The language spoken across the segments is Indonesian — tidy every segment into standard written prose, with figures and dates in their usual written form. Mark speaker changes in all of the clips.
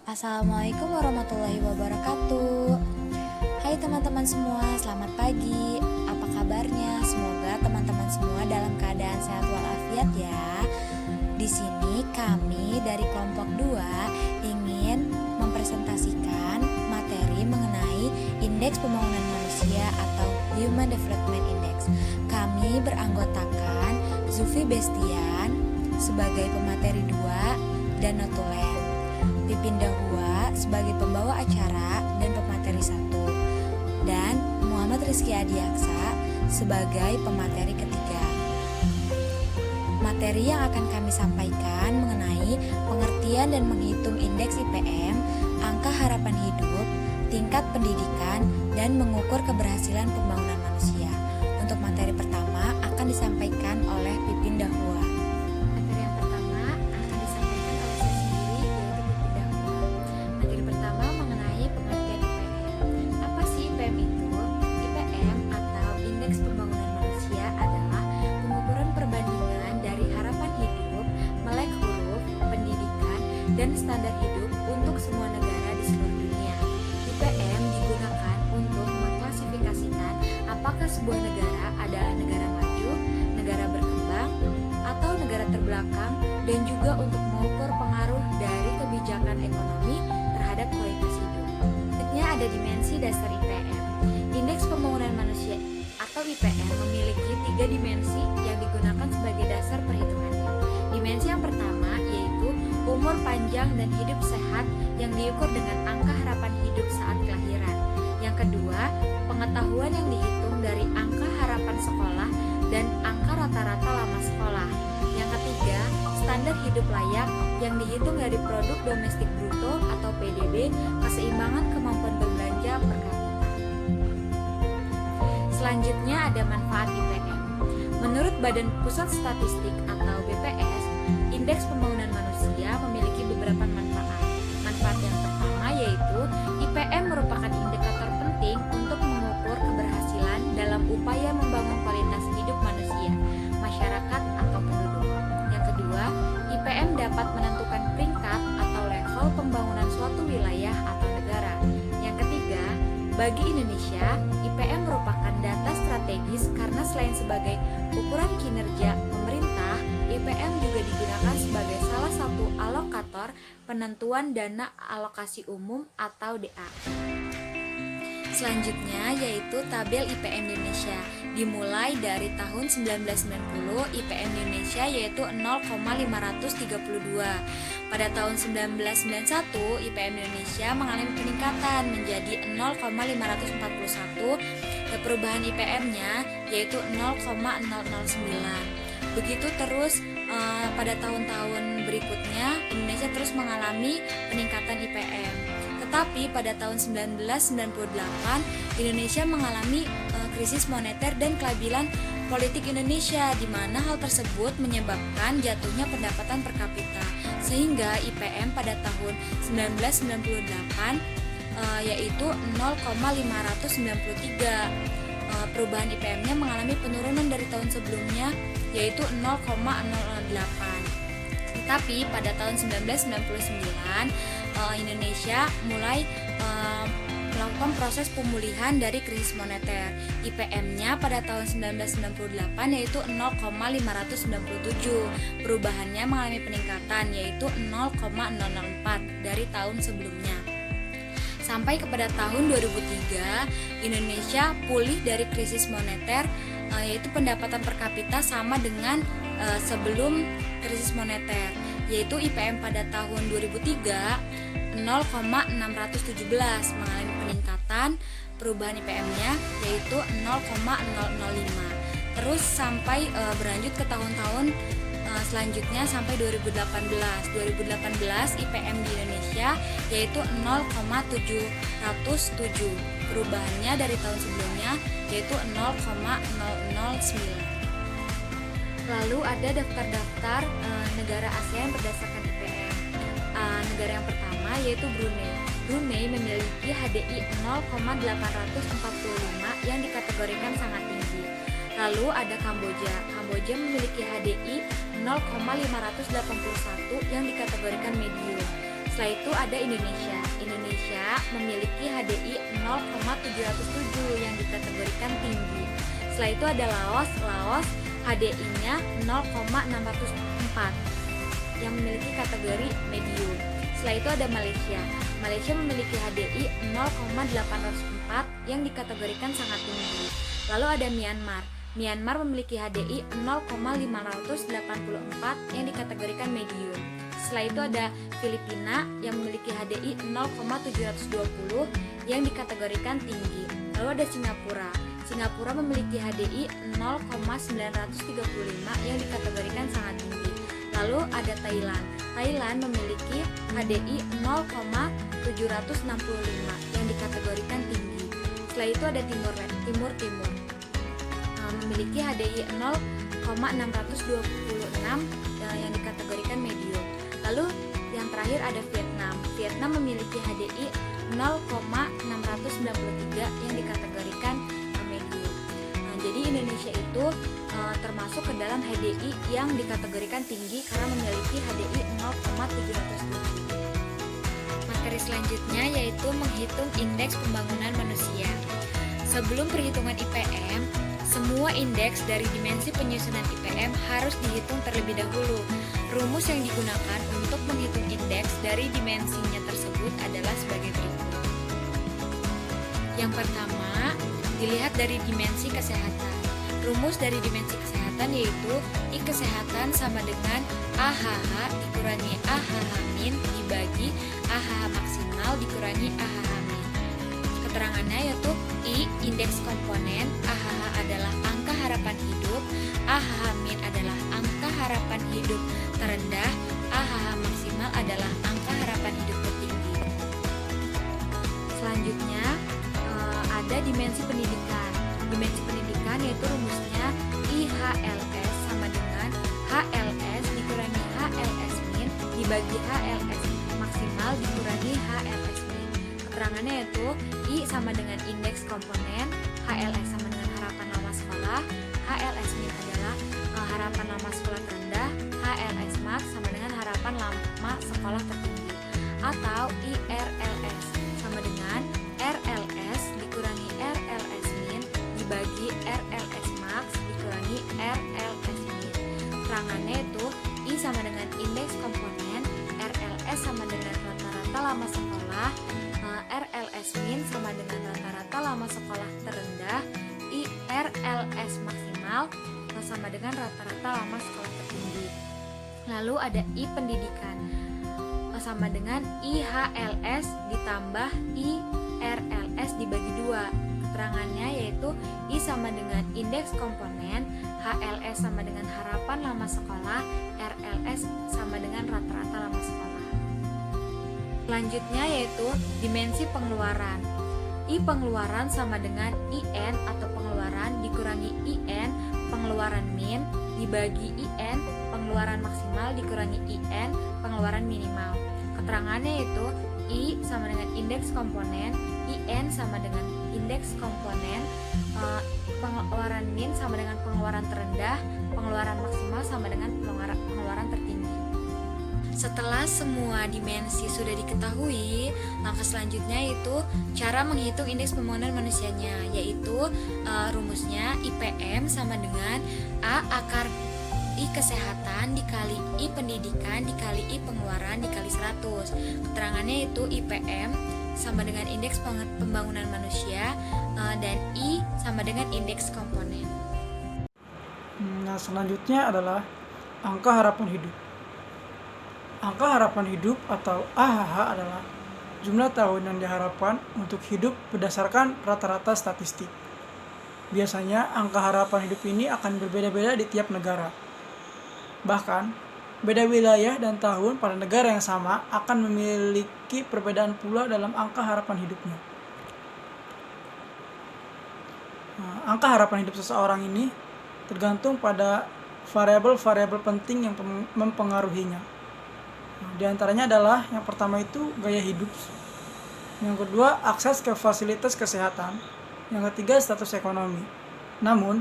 Speaker 1: Assalamualaikum warahmatullahi wabarakatuh. Hai teman-teman semua, selamat pagi. Apa kabarnya? Semoga teman-teman semua dalam keadaan sehat walafiat ya. Di sini kami dari kelompok 2 ingin mempresentasikan materi mengenai Indeks Pembangunan Manusia atau Human Development Index. Kami beranggotakan Zufi Bestian sebagai pemateri 2 dan notulen, Pipin Dahua sebagai pembawa acara dan pemateri 1, dan Muhammad Rizky Adiaksa sebagai pemateri ketiga. Materi yang akan kami sampaikan mengenai pengertian dan menghitung indeks IPM, angka harapan hidup, tingkat pendidikan, dan mengukur keberhasilan pembangunan manusia. Untuk materi pertama akan disampaikan oleh Pipin Dahua. Materi yang pertama akan disampaikan oleh saya sendiri, yaitu Pipin Dahua. Materi pertama mengenai pengertian IPM. Apa sih IPM itu? IPM atau Indeks Pembangunan Manusia adalah pengukuran perbandingan dari harapan hidup, melek huruf, pendidikan, dan standar hidup untuk semua negara di seluruh dunia. IPM digunakan untuk mengklasifikasikan apakah sebuah negara adalah negara maju, negara berkembang, atau negara terbelakang, dan juga untuk mengukur pengaruh dari kebijakan ekonomi terhadap kualitas hidup. Selanjutnya ada dimensi dasar IPM. Indeks Pembangunan Manusia atau IPM memiliki 3 dimensi yang digunakan sebagai dasar perhitungannya. Dimensi yang pertama yaitu umur panjang dan hidup sehat yang diukur dengan angka harapan hidup saat kelahiran. Yang kedua, pengetahuan yang dihitung dari angka harapan sekolah dan angka rata-rata lama sekolah. Yang ketiga, standar hidup layak yang dihitung dari produk domestik bruto atau PDB, keseimbangan kemampuan berbelanja per kapita. Selanjutnya ada manfaat IPM. Menurut Badan Pusat Statistik atau BPS, Indeks Pembangunan Manusia memiliki beberapa manfaat. Manfaat yang pertama yaitu IPM merupakan indikator penting untuk mengukur keberhasilan dalam upaya membangun kualitas hidup manusia, masyarakat, atau penduduk. Yang kedua, IPM dapat menentukan peringkat atau level pembangunan suatu wilayah atau negara. Yang ketiga, bagi Indonesia, IPM merupakan data strategis karena selain sebagai ukuran kinerja pemerintah, IPM juga digunakan sebagai salah satu alokator penentuan dana alokasi umum atau DA. Selanjutnya yaitu tabel IPM Indonesia. Dimulai dari tahun 1990, IPM Indonesia yaitu 0,532. Pada tahun 1991, IPM Indonesia mengalami peningkatan menjadi 0,541. Dan perubahan IPM-nya yaitu 0,009. Begitu terus pada tahun-tahun berikutnya Indonesia terus mengalami peningkatan IPM. Tetapi pada tahun 1998 Indonesia mengalami krisis moneter dan kelabilan politik Indonesia, di mana hal tersebut menyebabkan jatuhnya pendapatan per kapita, sehingga IPM pada tahun 1998 yaitu 0,593. Perubahan IPM-nya mengalami penurunan dari tahun sebelumnya yaitu 0,008. Tetapi pada tahun 1999 Indonesia mulai melakukan proses pemulihan dari krisis moneter. IPM-nya pada tahun 1998 yaitu 0,597. Perubahannya mengalami peningkatan yaitu 0,004 dari tahun sebelumnya. Sampai kepada tahun 2003, Indonesia pulih dari krisis moneter, yaitu pendapatan per kapita sama dengan sebelum krisis moneter, yaitu IPM pada tahun 2003 0,617 mengalami peningkatan. Perubahan IPM-nya yaitu 0,005. Terus sampai berlanjut ke tahun-tahun selanjutnya sampai 2018 IPM di Indonesia yaitu 0,707. Perubahannya dari tahun sebelumnya yaitu 0,009. Lalu ada daftar-daftar negara ASEAN berdasarkan IPM. Negara yang pertama yaitu Brunei. Brunei memiliki HDI 0,845 yang dikategorikan sangat tinggi. Lalu ada Kamboja. Kamboja memiliki HDI 0,581 yang dikategorikan medium. Setelah itu ada Indonesia. Indonesia memiliki HDI 0,707 yang dikategorikan tinggi. Setelah itu ada Laos. Laos HDI-nya 0,604 yang memiliki kategori medium. Setelah itu ada Malaysia. Malaysia memiliki HDI 0,804 yang dikategorikan sangat tinggi. Lalu ada Myanmar. Myanmar memiliki HDI 0,584 yang dikategorikan medium. Setelah itu ada Filipina yang memiliki HDI 0,720 yang dikategorikan tinggi. Lalu ada Singapura. Singapura memiliki HDI 0,935 yang dikategorikan sangat tinggi. Lalu ada Thailand. Thailand memiliki HDI 0,765 yang dikategorikan tinggi. Setelah itu ada Timur memiliki HDI 0,626 yang dikategorikan medium. Lalu yang terakhir ada Vietnam. Vietnam memiliki HDI 0,693 yang dikategorikan medium. Jadi Indonesia itu termasuk ke dalam HDI yang dikategorikan tinggi karena memiliki HDI 0,707. Materi selanjutnya yaitu menghitung indeks pembangunan manusia. Sebelum perhitungan IPM, semua indeks dari dimensi penyusunan IPM harus dihitung terlebih dahulu. Rumus yang digunakan untuk menghitung indeks dari dimensinya tersebut adalah sebagai berikut. Yang pertama, dilihat dari dimensi kesehatan. Rumus dari dimensi kesehatan yaitu I kesehatan sama dengan AHH dikurangi AHH min dibagi AHH maksimal dikurangi AHH min. Keterangannya yaitu I indeks komponen, AHH adalah angka harapan hidup, AHH min adalah angka harapan hidup terendah, AHH maksimal adalah angka harapan hidup tertinggi. Selanjutnya ada dimensi pendidikan. Dimensi pendidikan yaitu rumusnya IHLS sama dengan HLS dikurangi HLS min dibagi HLS maksimal dikurangi HLS min. Keterangannya yaitu I sama dengan indeks komponen, HLS sama dengan harapan lama sekolah, HLS min adalah harapan lama sekolah terendah, HLS max sama dengan harapan lama sekolah tertinggi. Atau IRLS sama dengan RLS dikurangi RLS min dibagi RLS max dikurangi RLS min. Keterangannya itu I sama dengan indeks komponen, RLS sama dengan rata-rata lama sekolah, RLS min sama dengan rata-rata lama sekolah terendah, IRLS maksimal sama dengan rata-rata lama sekolah tertinggi. Lalu ada I pendidikan sama dengan IHLS ditambah IRLS dibagi 2. Keterangannya yaitu I sama dengan indeks komponen, HLS sama dengan harapan lama sekolah, RLS sama dengan rata-rata lama sekolah. Selanjutnya yaitu dimensi pengeluaran. I pengeluaran sama dengan IN atau pengeluaran dikurangi IN pengeluaran min dibagi IN pengeluaran maksimal dikurangi IN pengeluaran minimal. Keterangannya yaitu I sama dengan indeks komponen, IN sama dengan indeks komponen, pengeluaran min sama dengan pengeluaran terendah, pengeluaran maksimal sama dengan pengeluaran tertinggi. Setelah semua dimensi sudah diketahui, langkah selanjutnya yaitu cara menghitung indeks pembangunan manusianya, yaitu rumusnya IPM sama dengan A akar I kesehatan dikali I pendidikan dikali I pengeluaran dikali 100. Keterangannya itu IPM sama dengan indeks pembangunan manusia dan I sama dengan indeks komponen.
Speaker 2: Nah, selanjutnya adalah angka harapan hidup. Angka harapan hidup atau AHH adalah jumlah tahun yang diharapkan untuk hidup berdasarkan rata-rata statistik. Biasanya angka harapan hidup ini akan berbeda-beda di tiap negara. Bahkan, beda wilayah dan tahun pada negara yang sama akan memiliki perbedaan pula dalam angka harapan hidupnya. Nah, angka harapan hidup seseorang ini tergantung pada variabel-variabel penting yang mempengaruhinya. Di antaranya adalah yang pertama itu gaya hidup, yang kedua akses ke fasilitas kesehatan, yang ketiga status ekonomi. Namun,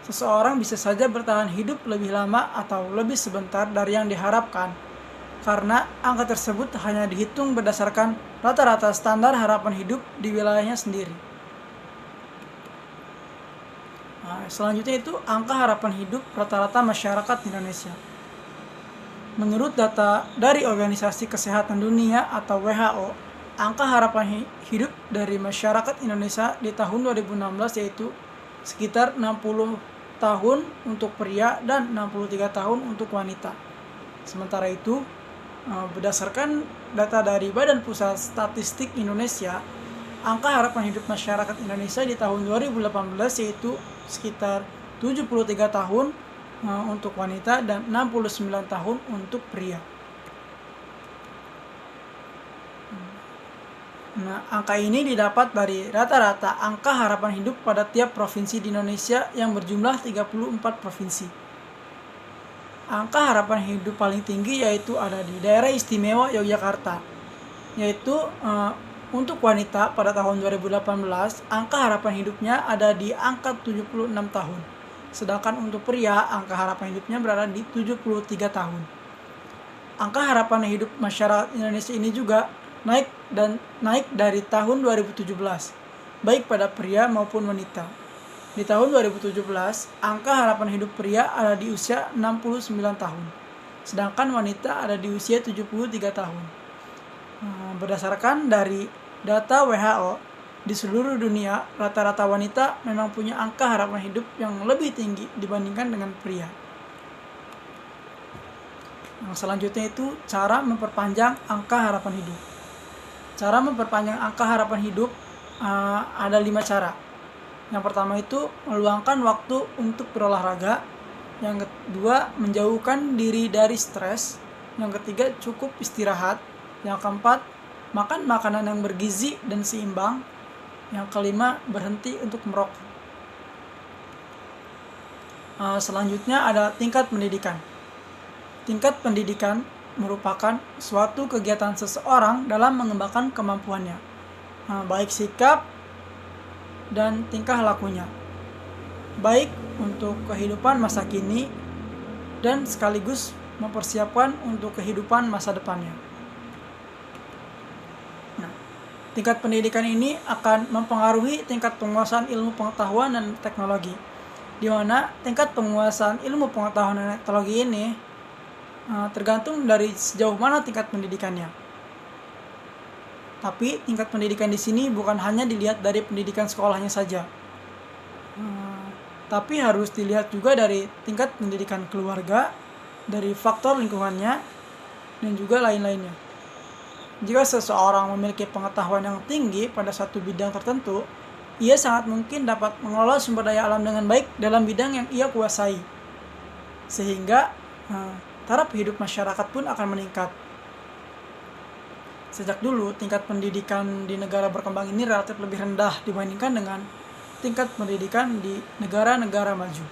Speaker 2: seseorang bisa saja bertahan hidup lebih lama atau lebih sebentar dari yang diharapkan karena angka tersebut hanya dihitung berdasarkan rata-rata standar harapan hidup di wilayahnya sendiri. Nah, selanjutnya itu angka harapan hidup rata-rata masyarakat Indonesia. Menurut data dari Organisasi Kesehatan Dunia atau WHO, angka harapan hidup dari masyarakat Indonesia di tahun 2016 yaitu sekitar 60 tahun untuk pria dan 63 tahun untuk wanita. Sementara itu, berdasarkan data dari Badan Pusat Statistik Indonesia, angka harapan hidup masyarakat Indonesia di tahun 2018 yaitu sekitar 73 tahun untuk wanita dan 69 tahun untuk pria. Nah, angka ini didapat dari rata-rata angka harapan hidup pada tiap provinsi di Indonesia yang berjumlah 34 provinsi. Angka harapan hidup paling tinggi yaitu ada di Daerah Istimewa Yogyakarta, yaitu untuk wanita pada tahun 2018 angka harapan hidupnya ada di angka 76 tahun. Sedangkan untuk pria angka harapan hidupnya berada di 73 tahun. Angka harapan hidup masyarakat Indonesia ini juga naik dari tahun 2017, baik pada pria maupun wanita. Di tahun 2017, angka harapan hidup pria ada di usia 69 tahun, sedangkan wanita ada di usia 73 tahun. Berdasarkan dari data WHO, di seluruh dunia, rata-rata wanita memang punya angka harapan hidup yang lebih tinggi dibandingkan dengan pria. Selanjutnya itu cara memperpanjang angka harapan hidup. Cara memperpanjang angka harapan hidup ada 5 cara. Yang pertama itu meluangkan waktu untuk berolahraga. Yang kedua, menjauhkan diri dari stres. Yang ketiga, cukup istirahat. Yang keempat, makan makanan yang bergizi dan seimbang. Yang kelima, berhenti untuk merokok. Selanjutnya ada tingkat pendidikan. Tingkat pendidikan merupakan suatu kegiatan seseorang dalam mengembangkan kemampuannya, baik sikap dan tingkah lakunya, baik untuk kehidupan masa kini dan sekaligus mempersiapkan untuk kehidupan masa depannya. Tingkat pendidikan ini akan mempengaruhi tingkat penguasaan ilmu pengetahuan dan teknologi, di mana tingkat penguasaan ilmu pengetahuan dan teknologi ini tergantung dari sejauh mana tingkat pendidikannya. Tapi tingkat pendidikan di sini bukan hanya dilihat dari pendidikan sekolahnya saja, tapi harus dilihat juga dari tingkat pendidikan keluarga, dari faktor lingkungannya, dan juga lain-lainnya. Jika seseorang memiliki pengetahuan yang tinggi pada satu bidang tertentu, ia sangat mungkin dapat mengelola sumber daya alam dengan baik dalam bidang yang ia kuasai, sehingga taraf hidup masyarakat pun akan meningkat. Sejak dulu, tingkat pendidikan di negara berkembang ini relatif lebih rendah dibandingkan dengan tingkat pendidikan di negara-negara maju.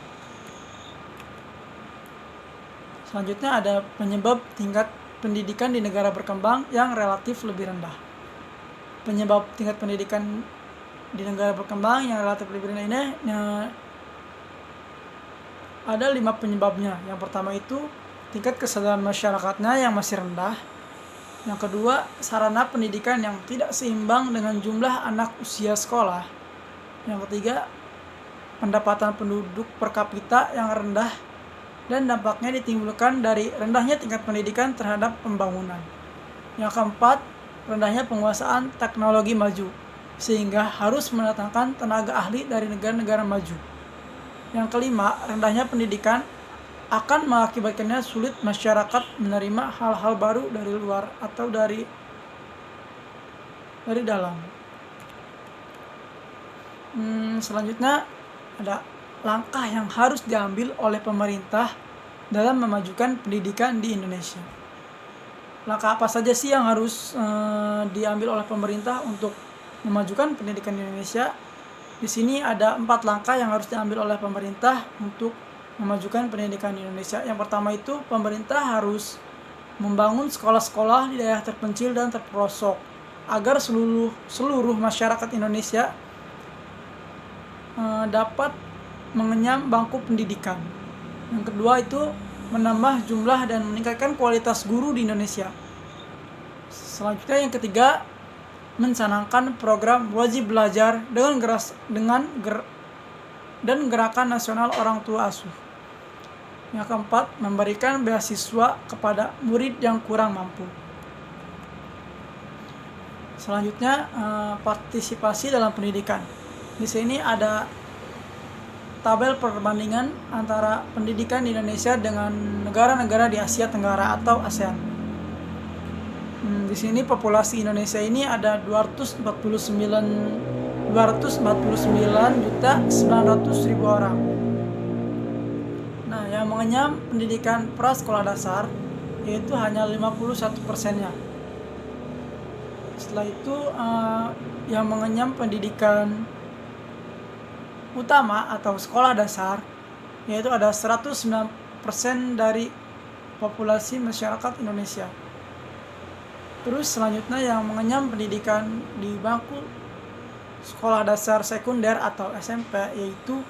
Speaker 2: Selanjutnya ada penyebab tingkat pendidikan di negara berkembang yang relatif lebih rendah. Penyebab tingkat pendidikan di negara berkembang yang relatif lebih rendah ini ada 5 penyebabnya. Yang pertama itu tingkat kesadaran masyarakatnya yang masih rendah. Yang kedua, sarana pendidikan yang tidak seimbang dengan jumlah anak usia sekolah. Yang ketiga, pendapatan penduduk per kapita yang rendah dan dampaknya ditimbulkan dari rendahnya tingkat pendidikan terhadap pembangunan. Yang keempat, rendahnya penguasaan teknologi maju, sehingga harus mendatangkan tenaga ahli dari negara-negara maju. Yang kelima, rendahnya pendidikan akan mengakibatkannya sulit masyarakat menerima hal-hal baru dari luar atau dari dalam. Selanjutnya ada langkah yang harus diambil oleh pemerintah dalam memajukan pendidikan di Indonesia. Langkah apa saja sih yang harus diambil oleh pemerintah untuk memajukan pendidikan di Indonesia? Di sini ada 4 langkah yang harus diambil oleh pemerintah untuk memajukan pendidikan di Indonesia. Yang pertama itu, pemerintah harus membangun sekolah-sekolah di daerah terpencil dan terpelosok agar seluruh masyarakat Indonesia dapat mengenyam bangku pendidikan. Yang kedua itu, menambah jumlah dan meningkatkan kualitas guru di Indonesia. Selanjutnya yang ketiga, mencanangkan program wajib belajar dan gerakan nasional orang tua asuh. Yang keempat, memberikan beasiswa kepada murid yang kurang mampu. Selanjutnya, partisipasi dalam pendidikan. Di sini ada tabel perbandingan antara pendidikan di Indonesia dengan negara-negara di Asia Tenggara atau ASEAN. Di sini populasi Indonesia ini ada 249.900.000 orang. Nah, yang mengenyam pendidikan prasekolah dasar yaitu hanya 51%-nya. Setelah itu yang mengenyam pendidikan utama atau sekolah dasar yaitu ada 109% dari populasi masyarakat Indonesia. Terus selanjutnya yang mengenyam pendidikan di bangku sekolah dasar sekunder atau SMP yaitu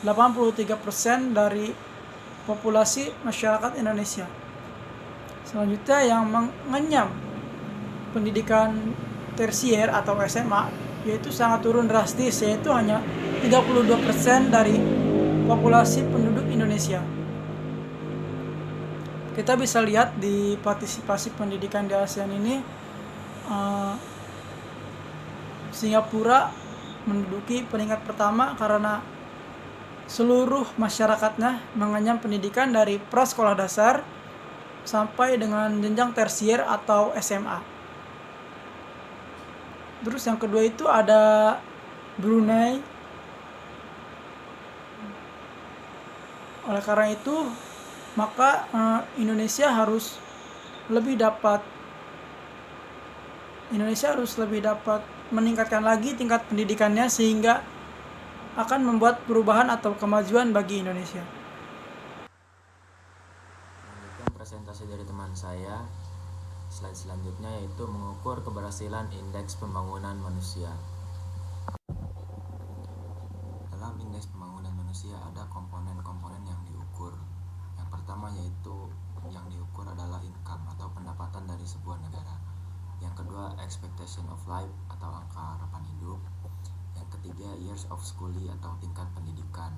Speaker 2: 83% dari populasi masyarakat Indonesia. Selanjutnya yang mengenyam pendidikan tersier atau SMA yaitu sangat turun drastis, yaitu hanya 32% dari populasi penduduk Indonesia. Kita bisa lihat di partisipasi pendidikan di ASEAN ini, Singapura menduduki peringkat pertama karena seluruh masyarakatnya mengenyam pendidikan dari prasekolah dasar sampai dengan jenjang tersier atau SMA. Terus yang kedua itu ada Brunei. Oleh karena itu, maka Indonesia harus lebih dapat meningkatkan lagi tingkat pendidikannya sehingga akan membuat perubahan atau kemajuan bagi Indonesia.
Speaker 3: Lanjutkan presentasi dari teman saya. Slide selanjutnya yaitu mengukur keberhasilan indeks pembangunan manusia. Dalam indeks pembangunan manusia ada komponen-komponen yang diukur. Yang pertama yaitu yang diukur adalah income atau pendapatan dari sebuah negara. Yang kedua expectation of life atau angka harapan hidup. Yang ketiga years of schooling atau tingkat pendidikan.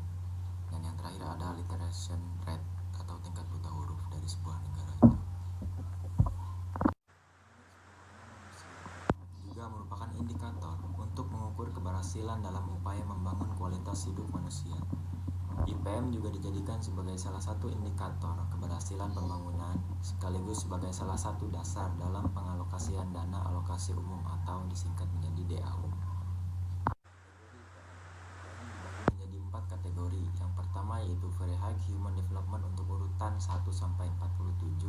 Speaker 3: Dan yang terakhir ada literacy rate atau tingkat buta huruf dari sebuah negara itu. Juga merupakan indikator untuk mengukur keberhasilan dalam upaya membangun kualitas hidup manusia. IPM juga dijadikan sebagai salah satu indikator keberhasilan pembangunan sekaligus sebagai salah satu dasar dalam pengalokasian dana alokasi umum atau disingkat menjadi DAU. Menjadi 4 kategori. Yang pertama yaitu Very High Human Development untuk urutan 1 sampai 47.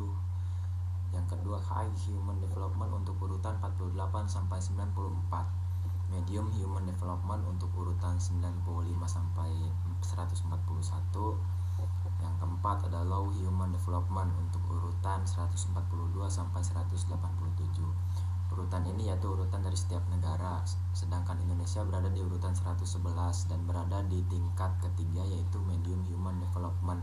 Speaker 3: Yang kedua High Human Development untuk urutan 48 sampai 94. Medium Human Development untuk urutan 95 sampai 141. Yang keempat ada Low Human Development untuk urutan 142 sampai 187. Urutan ini yaitu urutan dari setiap negara, sedangkan Indonesia berada di urutan 111 dan berada di tingkat ketiga yaitu Medium Human Development.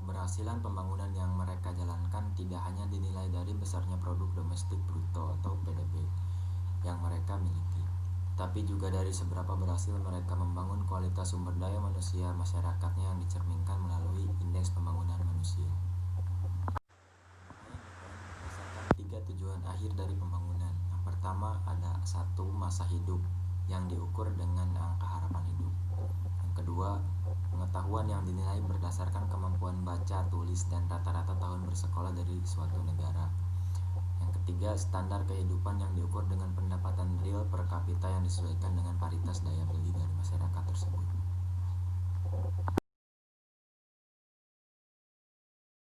Speaker 3: Keberhasilan pembangunan yang mereka jalankan tidak hanya dinilai dari besarnya produk domestik bruto atau PDB yang mereka miliki, tapi juga dari seberapa berhasil mereka membangun kualitas sumber daya manusia masyarakatnya yang dicerminkan melalui indeks pembangunan manusia. Berdasarkan 3 tujuan akhir dari pembangunan. Yang pertama ada 1 masa hidup yang diukur dengan angka harapan hidup. Yang kedua, pengetahuan yang dinilai berdasarkan kemampuan baca, tulis, dan rata-rata tahun bersekolah dari suatu negara. Yang ketiga, standar kehidupan yang diukur dengan pendapatan real per kapita yang disesuaikan dengan paritas daya beli dari masyarakat tersebut.